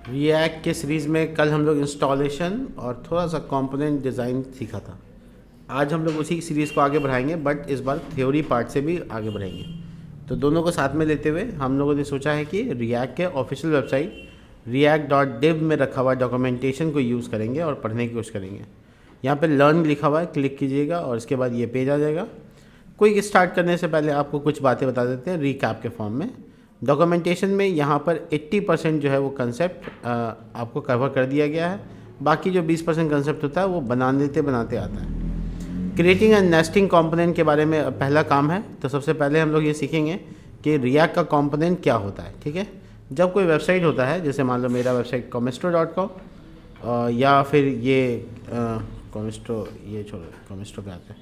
React के series में कल हम लोग इंस्टॉलेशन और थोड़ा सा कंपोनेंट डिज़ाइन सीखा था। आज हम लोग उसी सीरीज़ को आगे बढ़ाएंगे, बट इस बार थ्योरी पार्ट से भी आगे बढ़ाएंगे। तो दोनों को साथ में लेते हुए हम लोगों ने सोचा है कि रिएक्ट के ऑफिशियल वेबसाइट react.div में रखा हुआ डॉक्यूमेंटेशन को यूज़ करेंगे और पढ़ने की कोशिश करेंगे। यहाँ पे लर्न लिखा हुआ है, क्लिक कीजिएगा और इसके बाद ये पेज आ जाएगा। क्विक स्टार्ट करने से पहले आपको कुछ बातें बता देते हैं रिकैप के फॉर्म में। डॉक्यूमेंटेशन में यहाँ पर 80% जो है वो कंसेप्ट आपको कवर कर दिया गया है। बाकी जो 20% कंसेप्ट होता है वो बनाते आता है। क्रिएटिंग एंड नेस्टिंग कंपोनेंट के बारे में पहला काम है। तो सबसे पहले हम लोग ये सीखेंगे कि रिएक्ट का कंपोनेंट क्या होता है। ठीक है, जब कोई वेबसाइट होता है, जैसे मान लो मेरा वेबसाइट comestro.com या फिर ये कॉमेस्ट्रो, ये छोड़ो, कॉमेस्ट्रो पे आते हैं,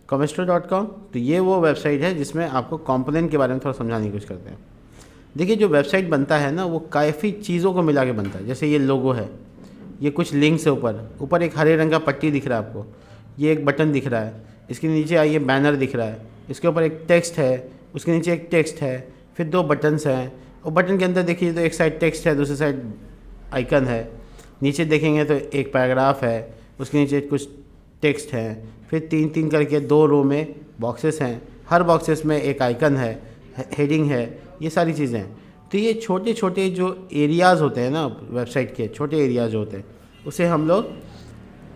comestro.com। तो ये वो वेबसाइट है जिसमें आपको कंपोनेंट के बारे में थोड़ा समझाने की कोशिश करते हैं। देखिए, जो वेबसाइट बनता है ना, वो काफ़ी चीज़ों को मिला के बनता है। जैसे ये लोगो है, ये कुछ लिंक से ऊपर एक हरे रंग का पट्टी दिख रहा है आपको, ये एक बटन दिख रहा है, इसके नीचे आइए बैनर दिख रहा है, इसके ऊपर एक टेक्स्ट है, उसके नीचे एक टेक्स्ट है, फिर 2 बटन्स हैं, और बटन के अंदर देखिए तो एक साइड टेक्स्ट है, दूसरी साइड आइकन है। नीचे देखेंगे तो एक पैराग्राफ है, उसके नीचे कुछ टेक्स्ट है, फिर 3-3 करके 2 रो में बॉक्सेस हैं, हर बॉक्सेस में एक आइकन है, हेडिंग है, ये सारी चीज़ें हैं। तो ये छोटे छोटे जो एरियाज़ होते हैं ना, वेबसाइट के छोटे एरियाज़ जो होते हैं, उसे हम लोग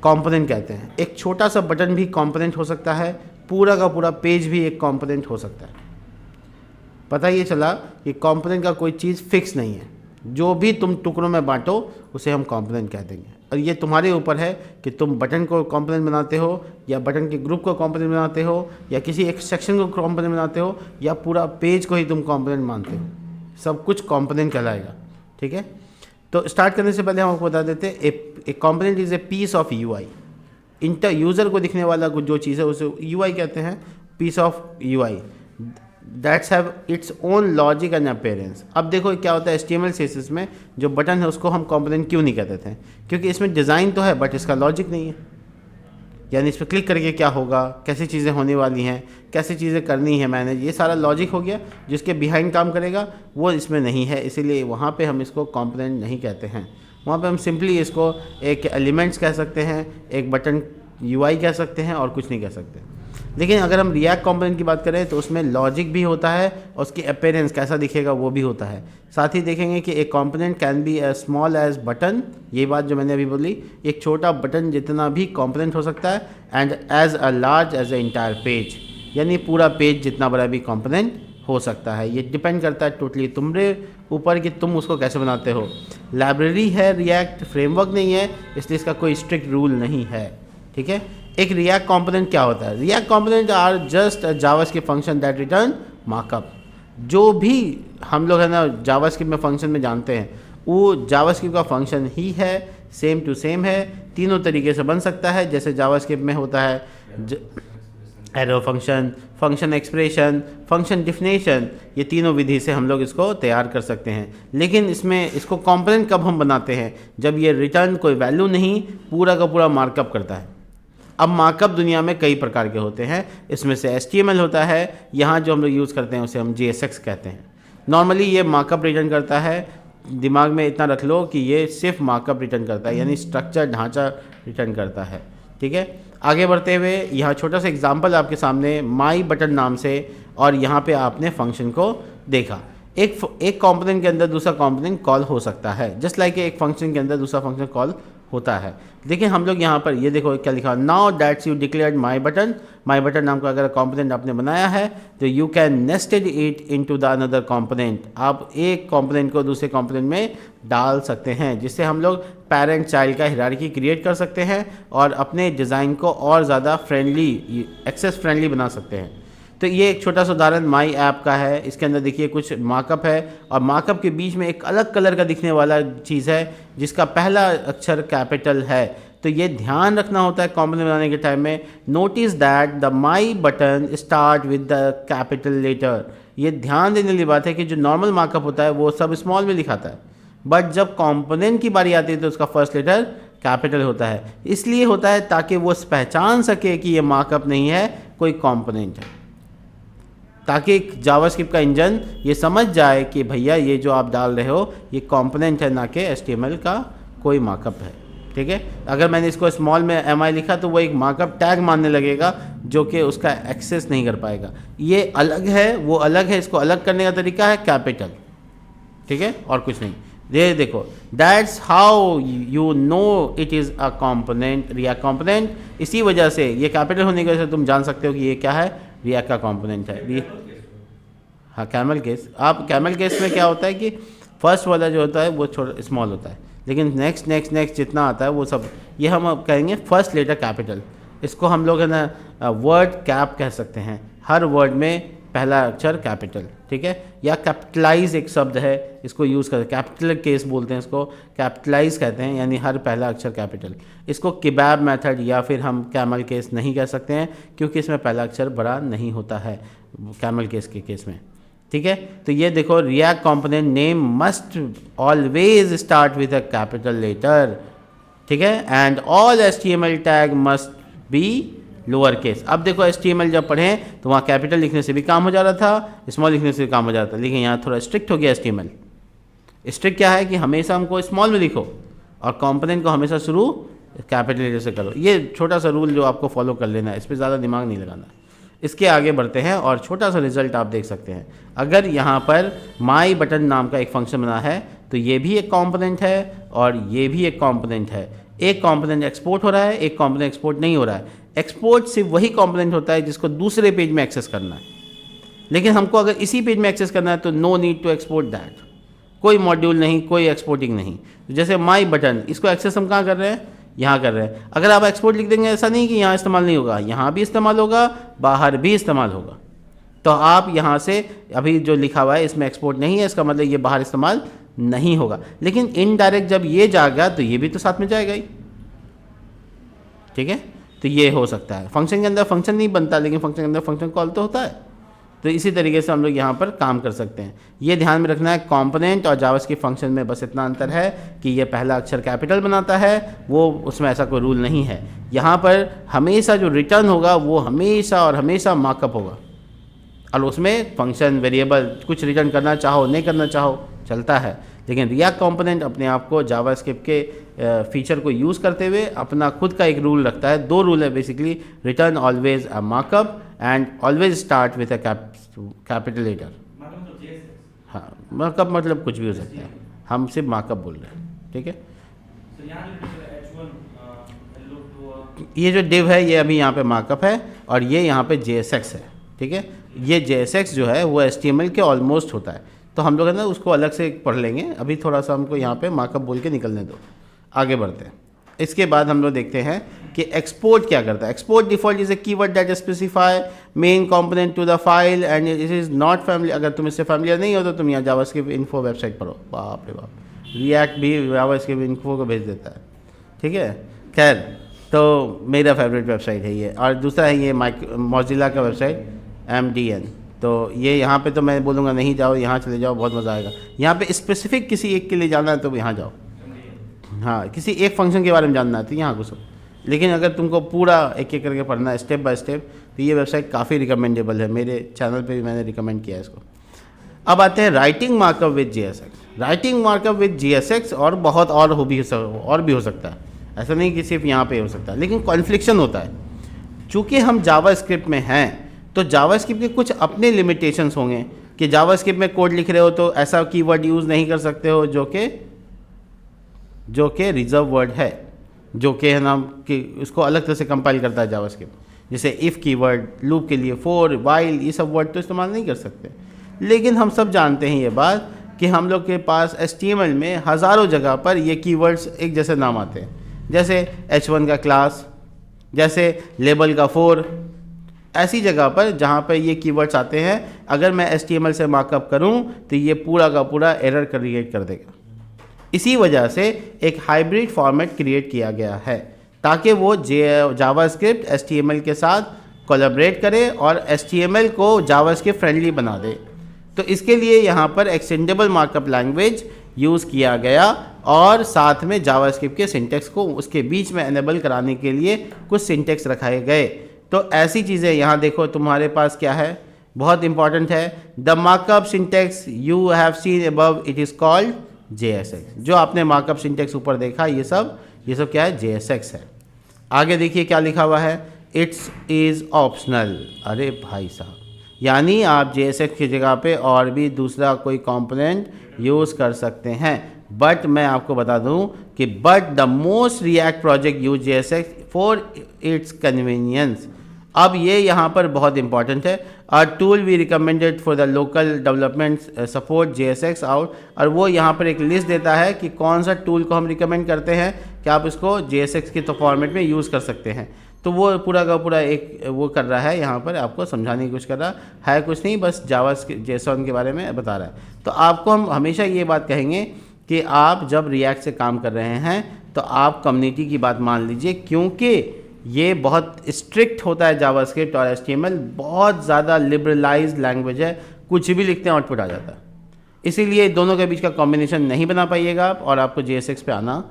कंपोनेंट कहते हैं। एक छोटा सा बटन भी कंपोनेंट हो सकता है, पूरा का पूरा पेज भी एक कंपोनेंट हो सकता है। पता ये चला कि कंपोनेंट का कोई चीज़ फिक्स नहीं है, जो भी तुम टुकड़ों में बांटो उसे हम कंपोनेंट कह देंगे। और ये तुम्हारे ऊपर है कि तुम बटन को कंपोनेंट बनाते हो, या बटन के ग्रुप को कंपोनेंट बनाते हो, या किसी एक सेक्शन को कंपोनेंट बनाते हो, या पूरा पेज को ही तुम कंपोनेंट मानते हो। सब कुछ कंपोनेंट कहलाएगा। ठीक है, तो स्टार्ट करने से पहले हम आपको बता देते हैं, a component is a piece of UI. इंटर यूज़र को दिखने वाला जो चीज़ है उसे यूआई कहते हैं, piece of UI that's have its own logic and appearance. अब देखो क्या होता है, HTML CSS में जो बटन है उसको हम कंपोनेंट क्यों नहीं कहते थे, क्योंकि इसमें डिज़ाइन तो है बट इसका लॉजिक नहीं है। यानी इस पर क्लिक करके क्या होगा, कैसी चीज़ें होने वाली हैं, कैसी चीज़ें करनी है मैनेज, ये सारा लॉजिक हो गया। जिसके बिहाइंड काम करेगा वो इसमें नहीं है, इसीलिए वहाँ पे हम इसको कंपोनेंट नहीं कहते हैं। वहाँ पे हम सिंपली इसको एक एलिमेंट्स कह सकते हैं, एक बटन UI कह सकते हैं, और कुछ नहीं कह सकते। लेकिन अगर हम रिएक्ट कंपोनेंट की बात करें तो उसमें लॉजिक भी होता है और उसकी अपीयरेंस कैसा दिखेगा वो भी होता है। साथ ही देखेंगे कि एक component can be as small as button, ये बात जो मैंने अभी बोली, एक छोटा बटन जितना भी कंपोनेंट हो सकता है, and as a large as a entire page, यानी पूरा पेज जितना बड़ा भी कंपोनेंट हो सकता है। ये डिपेंड करता है टोटली तुम्हारे ऊपर कि तुम उसको कैसे बनाते हो। लाइब्रेरी है रिएक्ट, फ्रेमवर्क नहीं है, इसलिए इसका कोई स्ट्रिक्ट रूल नहीं है। ठीक है, एक रिएक्ट कंपोनेंट क्या होता है? React component are just a JavaScript function that return markup. जो भी हम लोग है ना जावास्क्रिप्ट में फंक्शन में जानते हैं, वो जावास्क्रिप्ट का फंक्शन ही है, सेम टू सेम है। तीनों तरीके से बन सकता है, जैसे जावास्क्रिप्ट में होता है arrow function, function expression, function definition, ये तीनों विधि से हम लोग इसको तैयार कर सकते हैं। लेकिन इसमें इसको कंपोनेंट कब हम बनाते हैं? जब ये रिटर्न कोई वैल्यू नहीं, पूरा का पूरा मार्कअप करता है। अब मार्कअप दुनिया में कई प्रकार के होते हैं, इसमें से HTML होता है, यहाँ जो हम लोग यूज़ करते हैं उसे हम JSX कहते हैं। नॉर्मली ये मार्कअप रिटर्न करता है, दिमाग में इतना रख लो कि ये सिर्फ मार्कअप रिटर्न करता है, यानी स्ट्रक्चर ढांचा रिटर्न करता है। ठीक है, आगे बढ़ते हुए यहाँ छोटा सा एग्जांपल आपके सामने माई बटन नाम से, और यहाँ पे आपने फंक्शन को देखा। एक कंपोनेंट के अंदर दूसरा कंपोनेंट कॉल हो सकता है, जस्ट लाइक एक फंक्शन के अंदर दूसरा फंक्शन कॉल होता है। देखिए हम लोग यहाँ पर ये देखो क्या लिखा, now that's you declared my button. My button नाम का अगर कंपोनेंट आपने बनाया है तो you can nested it into the another component. आप एक कंपोनेंट को दूसरे कंपोनेंट में डाल सकते हैं, जिससे हम लोग पेरेंट चाइल्ड का हायरार्की क्रिएट कर सकते हैं और अपने डिज़ाइन को और ज़्यादा फ्रेंडली, एक्सेस फ्रेंडली बना सकते हैं। तो ये एक छोटा सा उदाहरण माई ऐप का है। इसके अंदर देखिए कुछ मार्कअप है, और मार्कअप के बीच में एक अलग कलर का दिखने वाला चीज़ है जिसका पहला अक्षर कैपिटल है। तो ये ध्यान रखना होता है कंपोनेंट बनाने के टाइम में। Notice that the my button start with the capital letter. ये ध्यान देने वाली बात है कि जो नॉर्मल मार्कअप होता है वो सब स्मॉल में लिखाता है, बट जब कंपोनेंट की बारी आती है तो उसका फर्स्ट लेटर कैपिटल होता है। इसलिए होता है ताकि वो पहचान सके कि ये मार्कअप नहीं है, कोई कंपोनेंट है। ताकि जावास्क्रिप्ट का इंजन ये समझ जाए कि भैया ये जो आप डाल रहे हो ये कंपोनेंट है, ना कि HTML का कोई मार्कअप है। ठीक है, अगर मैंने इसको स्मॉल में MI लिखा तो वो एक मार्कअप टैग मानने लगेगा जो कि उसका एक्सेस नहीं कर पाएगा। ये अलग है, वो अलग है, इसको अलग करने का तरीका है कैपिटल। ठीक है, और कुछ नहीं। ये देखो, that's how you know it is a component, react component. इसी वजह से ये कैपिटल होने की वजह से तुम जान सकते हो कि ये क्या है, रिएक्ट का कंपोनेंट है। हाँ, कैमल केस। आप कैमल केस में क्या होता है कि फर्स्ट वाला जो होता है वो छोटा स्मॉल होता है, लेकिन नेक्स्ट नेक्स्ट नेक्स्ट जितना आता है वो सब, ये हम अब कहेंगे फर्स्ट लेटर कैपिटल। इसको हम लोग है ना वर्ड कैप कह सकते हैं, हर वर्ड में पहला अक्षर कैपिटल। ठीक है, या कैपिटलाइज एक शब्द है, इसको यूज़ करते हैं, कैपिटल केस बोलते हैं इसको, कैपिटलाइज कहते हैं, यानी हर पहला अक्षर कैपिटल। इसको किबाब मेथड या फिर हम कैमल केस नहीं कह सकते हैं, क्योंकि इसमें पहला अक्षर बड़ा नहीं होता है कैमल केस के केस में। ठीक है, तो ये देखो, React component name must always start with a capital letter. ठीक है, and all HTML tag must be lower case. अब देखो, HTML जब पढ़ें तो वहाँ कैपिटल लिखने से भी काम हो जा रहा था, स्मॉल लिखने से भी काम हो जा रहा था, लेकिन यहाँ थोड़ा स्ट्रिक्ट हो गया HTML। स्ट्रिक्ट क्या है कि हमेशा हमको स्मॉल में लिखो और कंपोनेंट को हमेशा शुरू कैपिटल लेटर से करो। ये छोटा सा रूल जो आपको फॉलो कर लेना है, इस पर ज़्यादा दिमाग नहीं लगाना। इसके आगे बढ़ते हैं और छोटा सा रिजल्ट आप देख सकते हैं। अगर यहाँ पर माई बटन नाम का एक फंक्शन बना है तो ये भी एक कंपोनेंट है और ये भी एक कंपोनेंट है। एक कंपोनेंट एक्सपोर्ट हो रहा है, एक कंपोनेंट एक्सपोर्ट नहीं हो रहा है। एक्सपोर्ट सिर्फ वही कंपोनेंट होता है जिसको दूसरे पेज में एक्सेस करना है, लेकिन हमको अगर इसी पेज में एक्सेस करना है तो no need to export that, कोई मॉड्यूल नहीं, कोई एक्सपोर्टिंग नहीं। जैसे माई बटन, इसको एक्सेस हम कहाँ कर रहे हैं, यहाँ कर रहे हैं। अगर आप एक्सपोर्ट लिख देंगे, ऐसा नहीं कि यहाँ इस्तेमाल नहीं होगा, यहाँ भी इस्तेमाल होगा, बाहर भी इस्तेमाल होगा। तो आप यहाँ से अभी जो लिखा हुआ है इसमें एक्सपोर्ट नहीं है, इसका मतलब ये बाहर इस्तेमाल नहीं होगा। लेकिन इनडायरेक्ट जब ये जाएगा तो ये भी तो साथ में जाएगा ही। ठीक है, तो ये हो सकता है। फंक्शन के अंदर फंक्शन नहीं बनता, लेकिन फंक्शन के अंदर फंक्शन कॉल तो होता है। तो इसी तरीके से हम लोग यहाँ पर काम कर सकते हैं। ये ध्यान में रखना है, कंपोनेंट और जावास्क्रिप्ट फंक्शन में बस इतना अंतर है कि ये पहला अक्षर कैपिटल बनाता है, वो उसमें ऐसा कोई रूल नहीं है। यहाँ पर हमेशा जो रिटर्न होगा वो हमेशा और हमेशा मार्कअप होगा, और उसमें फंक्शन वेरिएबल कुछ रिटर्न करना चाहो नहीं करना चाहो चलता है। लेकिन रिएक्ट कंपोनेंट अपने आप को जावास्क्रिप्ट के फीचर को यूज़ करते हुए अपना खुद का एक रूल रखता है। दो रूल है basically, return always a markup and always start with a capital letter. हाँ, मार्कअप मतलब कुछ भी हो सकता है, हम सिर्फ मार्कअप बोल रहे हैं। ठीक है, ये जो div है ये अभी यहाँ पे मार्कअप है और ये यहाँ पे JSX है। ठीक है, ये JSX जो है वो HTML के ऑलमोस्ट होता है, तो हम लोग है ना उसको अलग से पढ़ लेंगे। अभी थोड़ा सा हमको यहाँ पे मार्कअप बोल के निकलने दो, आगे बढ़ते हैं। इसके बाद हम लोग देखते हैं कि एक्सपोर्ट क्या करता है। Export default is a keyword that specify main component to the file and it is not family. अगर तुम इससे फैमिलियर नहीं हो तो तुम यहाँ जावास्क्रिप्ट इन्फो वेबसाइट पढ़ो। बाप रे बाप, रिएक्ट भी जावास्क्रिप्ट इन्फो को भेज देता है। ठीक है, खैर, तो मेरा फेवरेट वेबसाइट है ये। और दूसरा है ये मोजिला का वेबसाइट MDN। तो ये यहाँ पे तो मैं बोलूँगा नहीं जाओ, यहाँ चले जाओ, बहुत मज़ा आएगा। यहाँ पे स्पेसिफिक किसी एक के लिए जाना है तो यहाँ जाओ। हाँ, किसी एक फंक्शन के बारे में जानना है तो यहाँ घुसो। लेकिन अगर तुमको पूरा एक एक करके पढ़ना है स्टेप बाय स्टेप, तो ये वेबसाइट काफ़ी रिकमेंडेबल है। मेरे चैनल पे भी मैंने रिकमेंड किया है इसको। अब आते हैं writing markup with JSX। Writing markup with JSX और बहुत और भी हो सकता है, ऐसा नहीं कि सिर्फ यहाँ पे हो सकता है, लेकिन कॉन्फ्लिक्शन होता है। चूँकि हम जावास्क्रिप्ट में हैं तो जावास्क्रिप्ट के कुछ अपने लिमिटेशंस होंगे कि जावास्क्रिप्ट में कोड लिख रहे हो तो ऐसा कीवर्ड यूज़ नहीं कर सकते हो जो कि रिजर्व वर्ड है, जो कि है ना कि उसको अलग तरह से कंपाइल करता है जावास्क्रिप्ट। जैसे इफ़ कीवर्ड, लूप के लिए फॉर, वाइल, ये सब वर्ड तो इस्तेमाल नहीं कर सकते। लेकिन हम सब जानते हैं ये बात कि हम लोग के पास HTML में हज़ारों जगह पर ये कीवर्ड्स एक जैसे नाम आते हैं, जैसे H1 का क्लास, जैसे लेबल का फॉर। ऐसी जगह पर जहाँ पर ये कीवर्ड्स आते हैं, अगर मैं HTML से मार्कअप करूँ तो ये पूरा का पूरा एरर क्रिएट कर देगा। इसी वजह से एक हाइब्रिड फॉर्मेट क्रिएट किया गया है ताकि वो जावास्क्रिप्ट HTML के साथ कोलैबोरेट करे और HTML को जावास्क्रिप्ट फ्रेंडली बना दे। तो इसके लिए यहाँ पर एक्सटेंडेबल मार्कअप लैंग्वेज यूज़ किया गया और साथ में जावास्क्रिप्ट के सिंटेक्स को उसके बीच में एनेबल कराने के लिए कुछ सिंटेक्स रखाए गए। तो ऐसी चीज़ें यहाँ देखो, तुम्हारे पास क्या है, बहुत इंपॉर्टेंट है। The markup syntax you have seen above it is called JSX। जो आपने मार्कअप सिंटेक्स ऊपर देखा ये सब क्या है, JSX है। आगे देखिए क्या लिखा हुआ है, इट्स इज़ ऑप्शनल। अरे भाई साहब, यानी आप JSX की जगह पे और भी दूसरा कोई कंपोनेंट यूज़ कर सकते हैं। बट मैं आपको बता दूं कि but the most React project use JSX for its convenience. अब ये यहाँ पर बहुत इंपॉर्टेंट है। A tool we recommended for the local development support JSX out. और वो यहाँ पर एक लिस्ट देता है कि कौन सा टूल को हम रिकमेंड करते हैं कि आप इसको JSX के तो फॉर्मेट में यूज़ कर सकते हैं। तो वो पूरा का पूरा एक वो कर रहा है, यहाँ पर आपको समझाने की कोशिश कर रहा है, कुछ नहीं, बस जावा JSON के बारे में बता रहा है। तो आपको हम हमेशा ये बात कहेंगे कि आप जब रिएक्ट से काम कर रहे हैं तो आप कम्युनिटी की बात मान लीजिए, क्योंकि ये बहुत स्ट्रिक्ट होता है जावास्क्रिप्ट और HTML बहुत ज़्यादा लिबरलाइज्ड लैंग्वेज है, कुछ भी लिखते हैं आउटपुट आ जाता है। इसीलिए दोनों के बीच का कॉम्बिनेशन नहीं बना पाइएगा आप और आपको JSX पे आना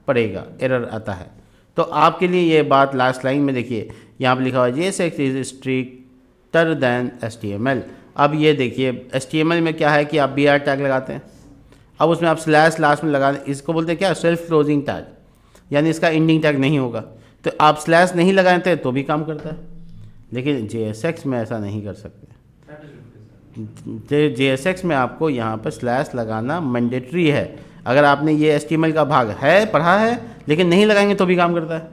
पड़ेगा, एरर आता है। तो आपके लिए ये बात लास्ट लाइन में देखिए, यहाँ पर लिखा हुआ है JSX is stricter than HTML। अब ये देखिए HTML में क्या है कि आप BR टैग लगाते हैं, अब उसमें आप स्लैश लास्ट में लगा, इसको बोलते हैं क्या, सेल्फ क्लोजिंग टैग, यानी इसका एंडिंग टैग नहीं होगा। तो आप स्लैश नहीं लगाते तो भी काम करता है, लेकिन JSX में ऐसा नहीं कर सकते। JSX में आपको यहाँ पर स्लैश लगाना मैंडेटरी है। अगर आपने ये HTML का भाग है पढ़ा है लेकिन नहीं लगाएंगे तो भी काम करता है,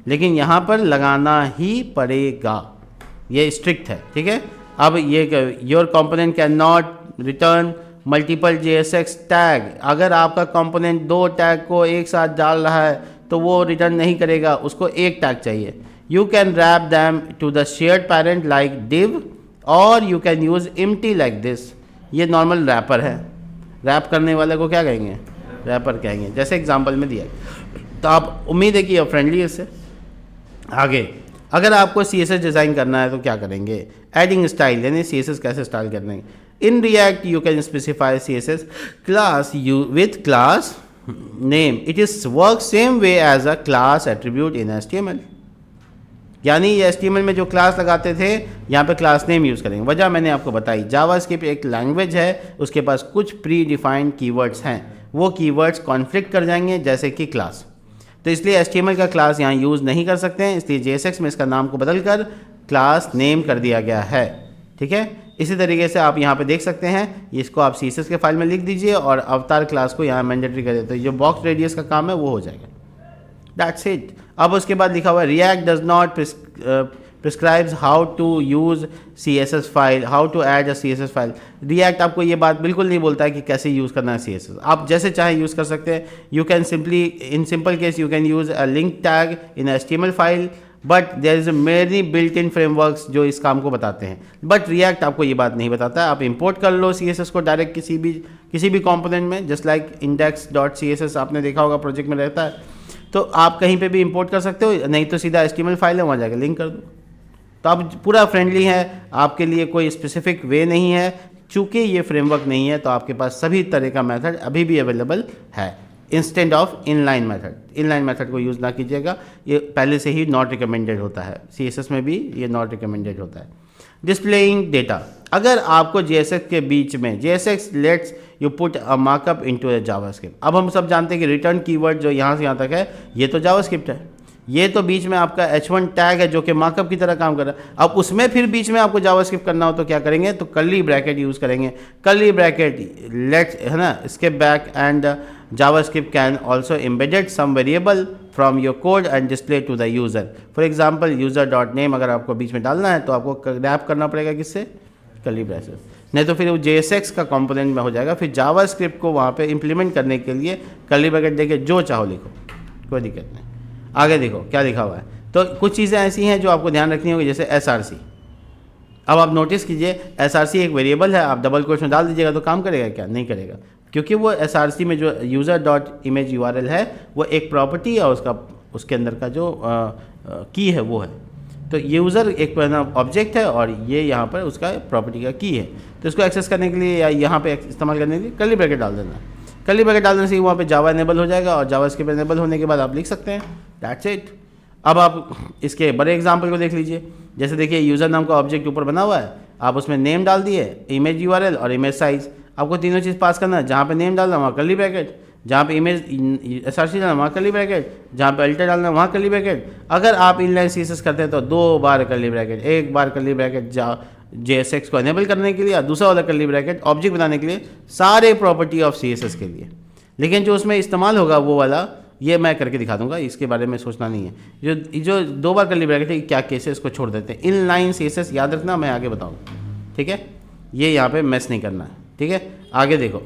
लेकिन यहाँ पर लगाना ही पड़ेगा, ये स्ट्रिक्ट है, ठीक है। अब ये your component can not return multiple JSX tag. अगर आपका कंपोनेंट 2 टैग को एक साथ डाल रहा है तो वो रिटर्न नहीं करेगा, उसको एक टैग चाहिए। You can wrap them to the shared parent like div और you can use empty like this. ये नॉर्मल रैपर है, रैप करने वाले को क्या कहेंगे, रैपर कहेंगे, जैसे एग्जांपल में दिया। तो आप उम्मीद है कि ये फ्रेंडली है इससे। आगे अगर आपको CSS डिज़ाइन करना है तो क्या करेंगे, एडिंग स्टाइल, यानी CSS कैसे स्टाइल करना है। इन React you can specify CSS class you with class name. It is work same way as a class attribute in HTML. यानी ये HTML में जो क्लास लगाते थे यहाँ पे क्लास नेम यूज़ करेंगे। वजह मैंने आपको बताई, जावास्क्रिप्ट एक लैंग्वेज है, उसके पास कुछ प्री डिफाइंड कीवर्ड्स हैं, वो कीवर्ड्स कॉन्फ्लिक्ट कर जाएंगे जैसे कि क्लास। तो इसलिए HTML का क्लास यहाँ यूज़ नहीं कर सकते हैं, इसलिए JSX में इसका नाम को बदल कर क्लास नेम कर दिया गया है, ठीक है। इसी तरीके से आप यहाँ पे देख सकते हैं, इसको आप CSS के फाइल में लिख दीजिए और अवतार क्लास को यहाँ मैंडेटरी कर देते, तो जो बॉक्स रेडियस का काम है वो हो जाएगा। That's it. अब उसके बाद लिखा हुआ है React does not prescribes how to use CSS file, how to add a CSS file. React आपको ये बात बिल्कुल नहीं बोलता है कि कैसे यूज़ करना है CSS, आप जैसे चाहे यूज़ कर सकते हैं। You can simply, in simple case you can use a link tag in HTML file, but there is many built in frameworks जो इस काम को बताते हैं, बट React आपको ये बात नहीं बताता है। आप इंपोर्ट कर लो CSS को डायरेक्ट किसी भी कंपोनेंट में, जस्ट लाइक index.css आपने देखा होगा प्रोजेक्ट में रहता है, तो आप कहीं पे भी इंपोर्ट कर सकते हो, नहीं तो सीधा HTML फाइल है वहाँ जाकर लिंक कर दो। तो आप पूरा फ्रेंडली है, आपके लिए कोई स्पेसिफिक वे नहीं है, चूँकि ये फ्रेमवर्क नहीं है तो आपके पास सभी तरह का मेथड अभी भी अवेलेबल है instant of inline method. Inline method को यूज़ ना कीजिएगा, ये पहले से ही नॉट रिकमेंडेड होता है, CSS में भी ये नॉट रिकमेंडेड होता है। डिस्प्लेइंग डेटा, अगर आपको JSX के बीच में JSX let's you put a markup into a JavaScript. अब हम सब जानते हैं कि रिटर्न कीवर्ड जो यहाँ से यहाँ तक है ये तो जावास्क्रिप्ट है, ये तो बीच में आपका H1 टैग है जो कि मार्कअप की तरह काम कर रहा है। अब उसमें फिर बीच में आपको जावास्क्रिप्ट करना हो तो क्या करेंगे, तो कर्ली ब्रैकेट यूज़ करेंगे। कर्ली ब्रैकेट लेट्स है ना, skip back and JavaScript can also embedded some variable from your code and display to the user. For example, user.name अगर आपको बीच में डालना है तो आपको रैप करना पड़ेगा किससे, कर्ली ब्रैकेट, नहीं तो फिर वो JSX का कंपोनेंट में हो जाएगा। फिर JavaScript को वहाँ पे इम्प्लीमेंट करने के लिए कर्ली ब्रैकेट देके जो चाहो लिखो, कोई दिक्कत नहीं। आगे देखो क्या लिखा हुआ है, तो कुछ चीज़ें ऐसी हैं जो आपको ध्यान रखनी होगी, जैसे SRC। अब आप नोटिस कीजिए SRC एक वेरिएबल है, आप डबल कोट्स में डाल दीजिएगा तो काम करेगा क्या, नहीं करेगा, क्योंकि वो SRC में जो user.image URL है वो एक प्रॉपर्टी है, उसके अंदर का जो की है वो है। तो यूज़र एक ऑब्जेक्ट है और ये यहाँ पर उसका प्रॉपर्टी का की है, तो इसको एक्सेस करने के लिए या यहाँ पे इस्तेमाल करने के लिए कर्ली ब्रैकेट डाल देना। कर्ली ब्रैकेट डालने से वहाँ पे जावा इनेबल हो जाएगा और जावास्क्रिप्ट इनेबल होने के बाद आप लिख सकते हैं, दैट्स इट। अब आप इसके बड़े एग्जाम्पल को देख लीजिए, जैसे देखिए यूज़र नाम का ऑब्जेक्ट ऊपर बना हुआ है, आप उसमें नेम डाल दिए, इमेज यूआरएल और इमेज साइज़, आपको तीनों चीज़ पास करना है। जहाँ पे नेम डालना वहाँ कर्ली ब्रैकेट, जहाँ पे इमेज एसआरसी डालना वहाँ कर्ली ब्रैकेट, जहाँ पे अल्टर डालना वहाँ कर्ली ब्रैकेट। अगर आप इनलाइन सीएसएस करते हैं तो 2 बार कर्ली ब्रैकेट, एक बार कर्ली ब्रैकेट JSX को एनेबल करने के लिए, और दूसरा वाला कर्ली ब्रैकेट ऑब्जेक्ट बनाने के लिए, सारे प्रॉपर्टी ऑफ CSS के लिए। लेकिन जो उसमें इस्तेमाल होगा वो वाला ये मैं करके दिखा दूंगा, इसके बारे में सोचना नहीं है। जो 2 बार कर्ली ब्रैकेट है क्या केस है, इसको छोड़ देते हैं। इनलाइन CSS याद रखना, मैं आगे बताऊँगा, ठीक है। ये यहाँ पे मैस नहीं करना है, ठीक है। आगे देखो,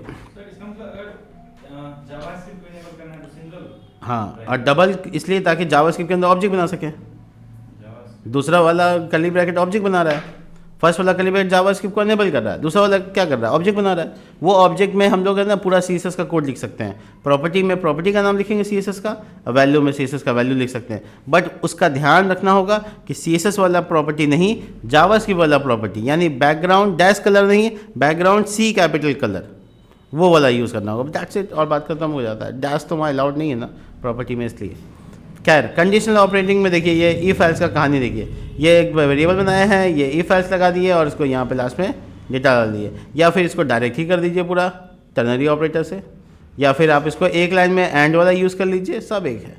हाँ, और डबल इसलिए ताकि जावास्क्रिप्ट के अंदर ऑब्जेक्ट बना सकें। दूसरा वाला कर्ली ब्रैकेट ऑब्जेक्ट बना रहा है, फर्स्ट वाला कर्ली ब्रैकेट जावास्क्रिप्ट को एनेबल कर रहा है, दूसरा वाला क्या कर रहा है, ऑब्जेक्ट बना रहा है। वो ऑब्जेक्ट में हम लोग है ना पूरा CSS का कोड लिख सकते हैं। प्रॉपर्टी में प्रॉपर्टी का नाम लिखेंगे CSS का, वैल्यू में CSS का वैल्यू लिख सकते हैं। बट उसका ध्यान रखना होगा कि CSS वाला प्रॉपर्टी नहीं, जावास्क्रिप्ट वाला प्रॉपर्टी, यानी बैकग्राउंड डैश कलर नहीं, बैकग्राउंड C कैपिटल कलर, वो वाला यूज़ करना होगा। दैट्स इट, और बात खत्म हो जाता है। डैश तो वहाँ अलाउड नहीं है ना प्रॉपर्टी में, इसलिए। खैर, कंडीशनल ऑपरेटिंग में देखिए, ये ई फाइल्स का कहानी देखिए, ये एक वेरिएबल बनाया है, ये ई फाइल्स लगा दिए और इसको यहाँ पे लास्ट में डेटा डाल दिए, या फिर इसको डायरेक्ट ही कर दीजिए पूरा टर्नरी ऑपरेटर से, या फिर आप इसको एक लाइन में एंड वाला यूज़ कर लीजिए, सब एक है।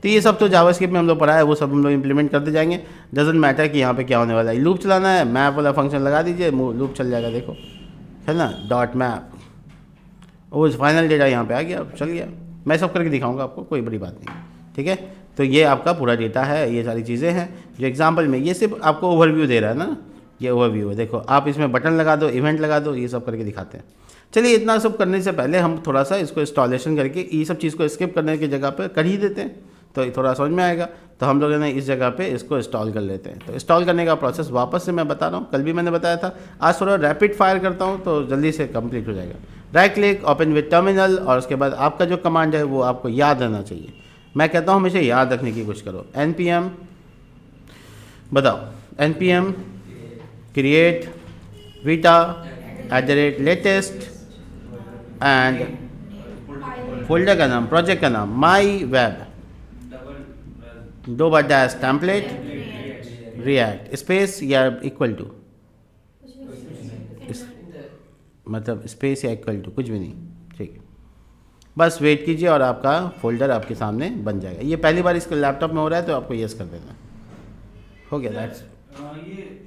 तो ये सब तो जावास्क्रिप्ट में हम लोग पढ़ा है, वो सब हम लोग इंप्लीमेंट करते जाएंगे। डजंट मैटर कि यहाँ पे क्या होने वाला है। लूप चलाना है, मैप वाला फंक्शन लगा दीजिए, लूप चल जाएगा, देखो है ना, डॉट मैप, वो फाइनल डेटा यहाँ पे आ गया, चल गया। मैं सब करके दिखाऊंगा आपको, कोई बड़ी बात नहीं, ठीक है। तो ये आपका पूरा डेटा है, ये सारी चीज़ें हैं जो एग्जांपल में, ये सिर्फ आपको ओवरव्यू दे रहा है ना, ये ओवरव्यू है। देखो आप इसमें बटन लगा दो, इवेंट लगा दो, ये सब करके दिखाते हैं। चलिए, इतना सब करने से पहले हम थोड़ा सा इसको इंस्टॉलेशन करके ये सब चीज़ को स्किप करने की जगह पर कर ही देते हैं, तो थोड़ा समझ में आएगा। तो हम लोग ने इस जगह पे इसको इंस्टॉल कर लेते हैं। तो इंस्टॉल करने का प्रोसेस वापस से मैं बता रहा हूँ, कल भी मैंने बताया था, आज थोड़ा रैपिड फायर करता हूँ तो जल्दी से कंप्लीट हो जाएगा। Right click, open with terminal, और उसके बाद आपका जो कमांड है वो आपको याद रहना चाहिए। मैं कहता हूँ हमेशा याद रखने की कोशिश करो। npm बताओ, npm create Vita @latest and folder का नाम, प्रोजेक्ट का नाम माई वेब, 2 बार डैश टेम्पलेट रिएक्ट स्पेस या इक्वल टू, मतलब स्पेस या इक्वल टू, कुछ भी नहीं, ठीक है। बस वेट कीजिए और आपका फोल्डर आपके सामने बन जाएगा। ये पहली बार इसके लैपटॉप में हो रहा है तो आपको यस कर देना, हो गया। दैट्स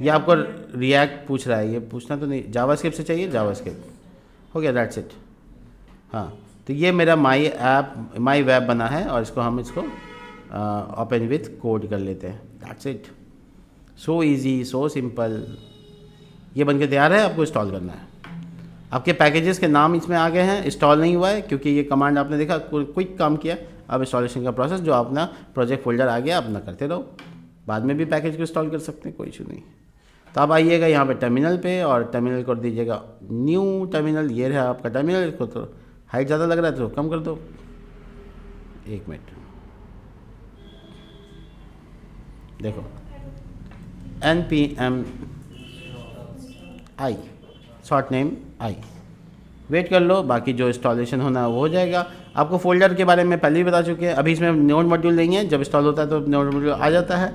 ये आपको रिएक्ट पूछ रहा है, ये पूछना तो नहीं, जावास्क्रिप्ट से चाहिए, जावास्क्रिप्ट, हो गया, दैट्स इट। हाँ, तो ये मेरा माई वेब बना है और इसको हम ओपन विथ कोड कर लेते हैं। That's it, so easy, so simple. ये बन के तैयार है, आपको इंस्टॉल करना है। आपके पैकेजेस के नाम इसमें आ गए हैं, इंस्टॉल नहीं हुआ है क्योंकि ये कमांड आपने देखा क्विक काम किया। अब इंस्टॉलेशन का प्रोसेस, जो अपना प्रोजेक्ट फोल्डर आ गया, अपना करते रहो, बाद में भी पैकेज को इंस्टॉल कर सकते हैं, कोई इशू नहीं। तो आप आइएगा यहाँ पे टर्मिनल पे और टर्मिनल कर दीजिएगा न्यू टर्मिनल। ये रहा आपका टर्मिनल, इसको तो हाइट ज़्यादा लग रहा है तो कम कर दो, 1 मिनट। देखो npm i, short name i, wait कर लो, बाकी जो इंस्टॉलेशन होना है वो हो जाएगा। आपको फोल्डर के बारे में पहले ही बता चुके हैं, अभी इसमें नोड मॉड्यूल नहीं है, जब इंस्टॉल होता है तो नोड मॉड्यूल आ जाता है।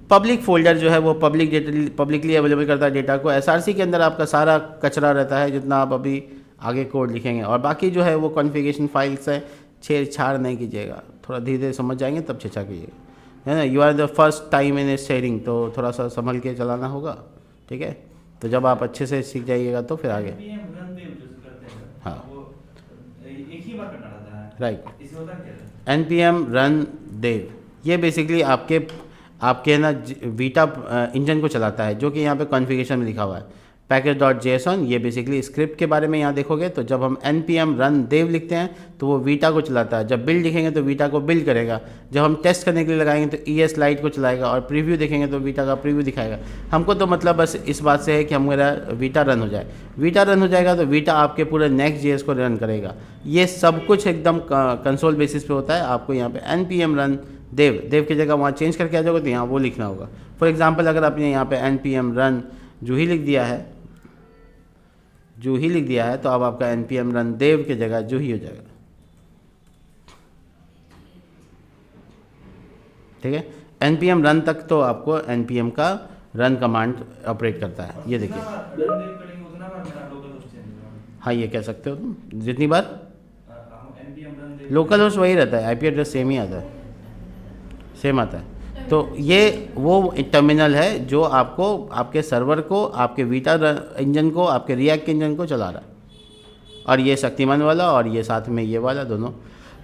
पब्लिक फोल्डर जो है वो पब्लिकली अवेलेबल करता है डेटा को। एसआरसी के अंदर आपका सारा कचरा रहता है, जितना आप अभी आगे कोड लिखेंगे, और बाकी जो है वो कॉन्फ़िगरेशन फाइल्स है, छेड़छाड़ नहीं कीजिएगा, थोड़ा धीरे धीरे समझ जाएंगे तब छेड़छाड़ कीजिएगा, है ना। You are the first time in sharing, तो थोड़ा सा संभल के चलाना होगा, ठीक है। तो जब आप अच्छे से सीख जाइएगा तो फिर आगे, हाँ, राइट। npm रन देव, ये बेसिकली आपके ना वीटा इंजन को चलाता है, जो कि यहाँ पे कॉन्फ़िगरेशन में लिखा हुआ है package.json। ये बेसिकली स्क्रिप्ट के बारे में यहाँ देखोगे तो जब हम npm रन देव लिखते हैं तो वो वीटा को चलाता है। जब बिल्ड लिखेंगे तो वीटा को बिल्ड करेगा। जब हम टेस्ट करने के लिए लगाएंगे तो ES लाइट को चलाएगा, और प्रीव्यू देखेंगे तो वीटा का प्रीव्यू दिखाएगा। हमको तो मतलब बस इस बात से है कि हमारा वीटा रन हो जाए। वीटा रन हो जाएगा तो वीटा आपके पूरे Next.js को रन करेगा। ये सब कुछ एकदम कंसोल बेसिस पे होता है। आपको यहाँ पे npm रन देव की जगह वहाँ चेंज करके आ जाओगे तो यहाँ वो लिखना होगा। फॉर एग्जाम्पल, अगर आपने यहाँ पे npm रन जूही लिख दिया है तो अब आपका npm रन देव की जगह जूही हो जाएगा, ठीक है। npm रन तक तो आपको npm का रन कमांड ऑपरेट करता है। ये देखिए बटन देख करेंगे उतना बार मेरा लोकल होस्ट चेंज होगा। हाँ ये कह सकते हो तुम, जितनी बार हम npm रन देख लोकल होस्ट वही रहता है, आईपी एड्रेस सेम ही आता है, सेम आता है। तो ये वो टर्मिनल है जो आपको आपके सर्वर को, आपके वीटा इंजन को, आपके रिएक्ट के इंजन को चला रहा है। और ये शक्तिमान वाला और ये साथ में ये वाला, दोनों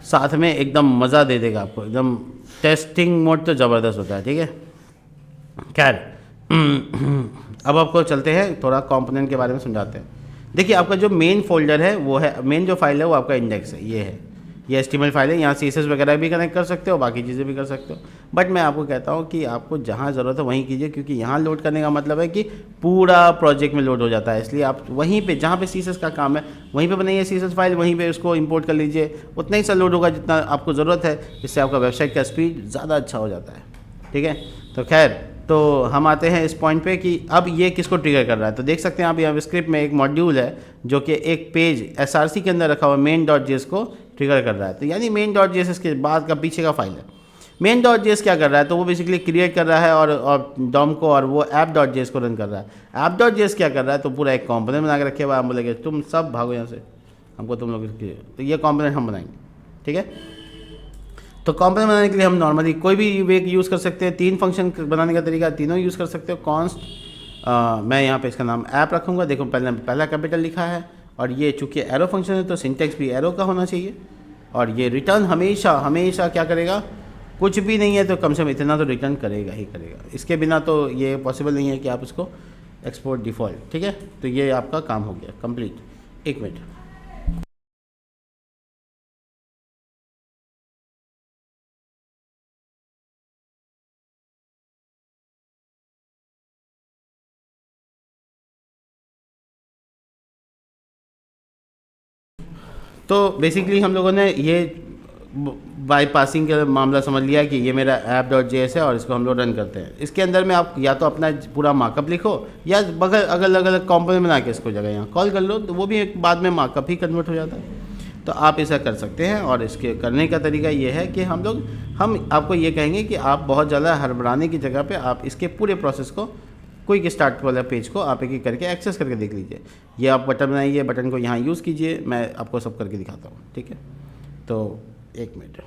साथ में एकदम मज़ा दे देगा आपको, एकदम टेस्टिंग मोड तो ज़बरदस्त होता है। ठीक है, खैर अब आपको चलते हैं थोड़ा कंपोनेंट के बारे में समझाते हैं। देखिए आपका जो मेन फोल्डर है वो है, मेन जो फाइल है वो आपका इंडेक्स है, ये है, ये HTML फाइल है। यहाँ CSS वगैरह भी कनेक्ट कर सकते हो, बाकी चीज़ें भी कर सकते हो, बट मैं आपको कहता हूँ कि आपको जहाँ ज़रूरत है वहीं कीजिए, क्योंकि यहाँ लोड करने का मतलब है कि पूरा प्रोजेक्ट में लोड हो जाता है। इसलिए आप वहीं पे जहाँ पे CSS का काम है वहीं पे बनाइए CSS फाइल, वहीं पे उसको इंपोर्ट कर लीजिए, उतना ही सा लोड होगा जितना आपको ज़रूरत है। इससे आपका वेबसाइट का स्पीड ज़्यादा अच्छा हो जाता है। ठीक है, तो खैर, तो हम आते हैं इस पॉइंट पे कि अब ये किसको ट्रिगर कर रहा है। तो देख सकते हैं आप यहाँ स्क्रिप्ट में एक मॉड्यूल है जो कि एक पेज SRC के अंदर रखा हुआ main.js को ट्रिगर कर रहा है। तो यानी main.js के बाद का पीछे का फाइल है। main.js क्या कर रहा है, तो वो बेसिकली क्रिएट कर रहा है और डॉम को, और वो app.js को रन कर रहा है। app.js क्या कर रहा है, तो पूरा एक कॉम्पोनेंट बना के रखे हुआ है। हम बोलेंगे तुम सब भागो यहाँ से, हमको तुम लोग, तो ये कॉम्पोनेंट हम बनाएंगे। ठीक है, तो कॉम्पोनेंट बनाने के लिए हम नॉर्मली कोई भी वे यूज़ कर सकते हैं। 3 फंक्शन बनाने का तरीका, तीनों यूज़ कर सकते हो। कॉन्स्ट, मैं यहाँ पे इसका नाम ऐप रखूँगा। देखो पहला कैपिटल लिखा है, और ये चूँकि एरो फंक्शन है तो सिंटेक्स भी एरो का होना चाहिए। और ये रिटर्न हमेशा हमेशा क्या करेगा, कुछ भी नहीं है तो कम से कम इतना तो रिटर्न करेगा ही करेगा। इसके बिना तो ये पॉसिबल नहीं है कि आप इसको एक्सपोर्ट डिफ़ॉल्ट। ठीक है, तो ये आपका काम हो गया कंप्लीट। 1 मिनट, तो बेसिकली हम लोगों ने ये बाईपासिंग का मामला समझ लिया कि ये मेरा app.js है और इसको हम लोग रन करते हैं। इसके अंदर में आप या तो अपना पूरा मार्कअप लिखो, या बगल अलग अलग कंपोनेंट बना के इसको जगह यहाँ कॉल कर लो, तो वो भी एक बाद में मार्कअप ही कन्वर्ट हो जाता है। तो आप ऐसा कर सकते हैं। और इसके करने का तरीका ये है कि हम आपको ये कहेंगे कि आप बहुत ज़्यादा हड़बड़ाने की जगह पे आप इसके पूरे प्रोसेस को, क्विक स्टार्ट वाला पेज को आप एक एक करके एक्सेस करके देख लीजिए। ये आप बटन बनाइए, बटन को यहाँ यूज़ कीजिए, मैं आपको सब करके दिखाता हूँ। ठीक है, तो 1 मिनट,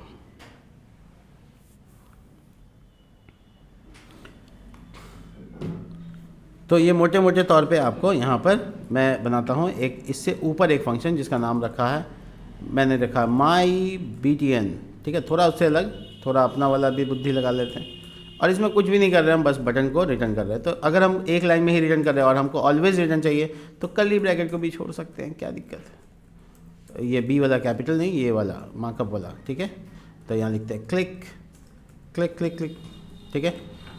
तो ये मोटे मोटे तौर पे आपको यहाँ पर मैं बनाता हूँ एक, इससे ऊपर एक फंक्शन जिसका नाम रखा है, मैंने रखा MyBTN। ठीक है, थोड़ा उससे अलग, थोड़ा अपना वाला भी बुद्धि लगा लेते हैं। और इसमें कुछ भी नहीं कर रहे हैं, हम बस बटन को रिटर्न कर रहे हैं। तो अगर हम एक लाइन में ही रिटर्न कर रहे हैं और हमको ऑलवेज रिटर्न चाहिए तो कर्ली ब्रैकेट को भी छोड़ सकते हैं, क्या दिक्कत है। तो ये बी वाला कैपिटल नहीं, ये वाला मार्कअप वाला। ठीक है, तो यहाँ लिखते हैं क्लिक क्लिक क्लिक क्लिक। ठीक है,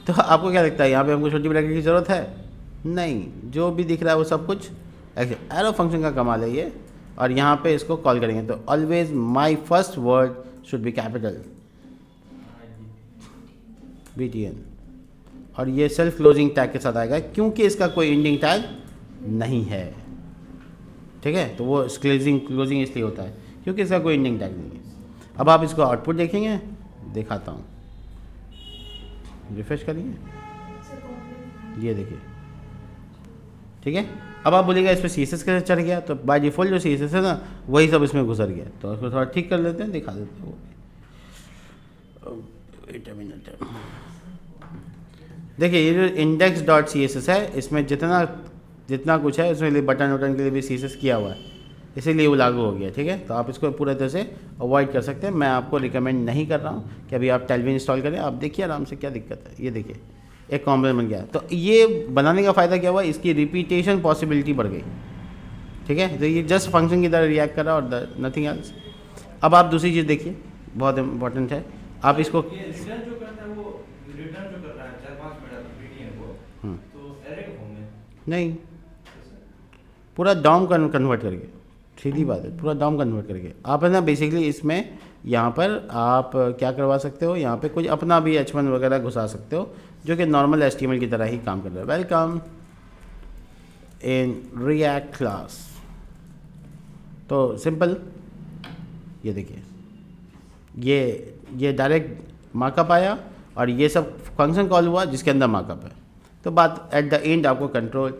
तो आपको क्या लगता है यहाँ पे हमको छोटी ब्रैकेट की ज़रूरत है? नहीं, जो भी दिख रहा है वो सब कुछ एरो फंक्शन का कमाल है ये। और यहाँ पे इसको कॉल करेंगे तो always my first word should be capital BTN, और ये सेल्फ क्लोजिंग टैग के साथ आएगा क्योंकि इसका कोई एंडिंग टैग नहीं है। ठीक है, तो वो क्लोजिंग इसलिए होता है क्योंकि इसका कोई एंडिंग टैग नहीं है। अब आप इसको आउटपुट देखेंगे, दिखाता हूँ, रिफ्रेश करिए, ये देखिए। ठीक है, अब आप बोलिएगा इस पर CSS कैसे चढ़ गया, तो बाय डिफ़ॉल्ट जो CSS है ना वही सब इसमें घुसर गया। तो उसको थोड़ा ठीक कर लेते हैं, दिखा देते हैं वो। वेट अ मिनट, देखिए ये जो index.css है, इसमें जितना कुछ है उसमें बटन वटन के लिए भी CSS किया हुआ है, इसीलिए वो लागू हो गया। ठीक है, तो आप इसको पूरे तरह से अवॉइड कर सकते हैं। मैं आपको रिकमेंड नहीं कर रहा हूँ कि अभी आप Tailwind इंस्टॉल करें, आप देखिए आराम से क्या दिक्कत है। ये देखिए एक कॉम्पोनेंट बन गया। तो ये बनाने का फ़ायदा क्या हुआ, इसकी रिपीटेशन पॉसिबिलिटी बढ़ गई। ठीक है, तो ये जस्ट फंक्शन की तरह रिएक्ट कर रहा और नथिंग एल्स। अब आप दूसरी चीज़ देखिए, बहुत इंपॉर्टेंट है। आप इसको रिटर्न जो करता है, वो रिटर्न जो कर रहा है 4-5 मिनट BTN को, तो एरे का फॉर्म में नहीं, पूरा डॉम कन्वर्ट करके, सीधी बात है, पूरा डॉम कन्वर्ट करके आप है ना बेसिकली इसमें यहाँ पर आप क्या करवा सकते हो, यहाँ पे कुछ अपना भी H1 वगैरह घुसा सकते हो जो कि नॉर्मल HTML की तरह ही काम कर रहा है। Welcome in React class. तो सिंपल, ये देखिए ये डायरेक्ट मार्कअप आया और ये सब फंक्शन कॉल हुआ जिसके अंदर मार्कअप है। तो बात एट द एंड आपको कंट्रोल